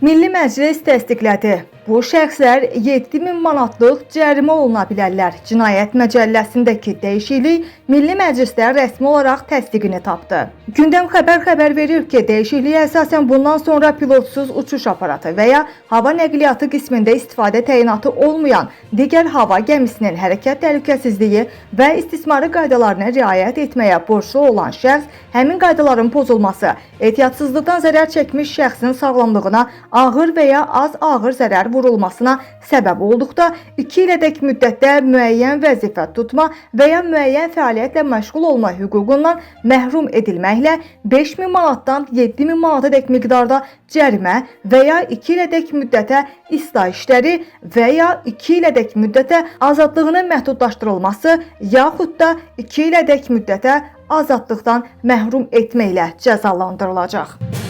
Milli Məclis təsdiqlədi. Bu şəxslər 7000 manatlıq cərimə oluna bilərlər. Cinayət Məcəlləsindəki dəyişiklik Milli Məclisdə rəsmi olaraq təsdiqini tapdı. Gündəm xəbər verir ki, dəyişikliyə əsasən bundan sonra pilotsuz uçuş aparatı və ya hava nəqliyyatı qismində istifadə təyinatı olmayan digər hava gəmisinin hərəkət təhlükəsizliyi və istismarı qaydalarına riayət etməyə borclu olan şəxs həmin qaydaların pozulması, ehtiyatsızlıqdan zərər çəkmiş şəxsin sağlamlığına ağır və ya az ağır zərər vurulmasına səbəb olduqda 2 ilədək müddətdə müəyyən vəzifə tutma və ya müəyyən fəaliyyətlə məşğul olma hüququndan məhrum edilməklə 5000 manatdan 7000 manatadək miqdarda cərimə və ya 2 ilədək müddətə islah işləri və ya 2 ilədək müddətə azadlığının məhdudlaşdırılması yaxud da 2 ilədək müddətə azadlıqdan məhrum etməklə cəzalandırılacaq.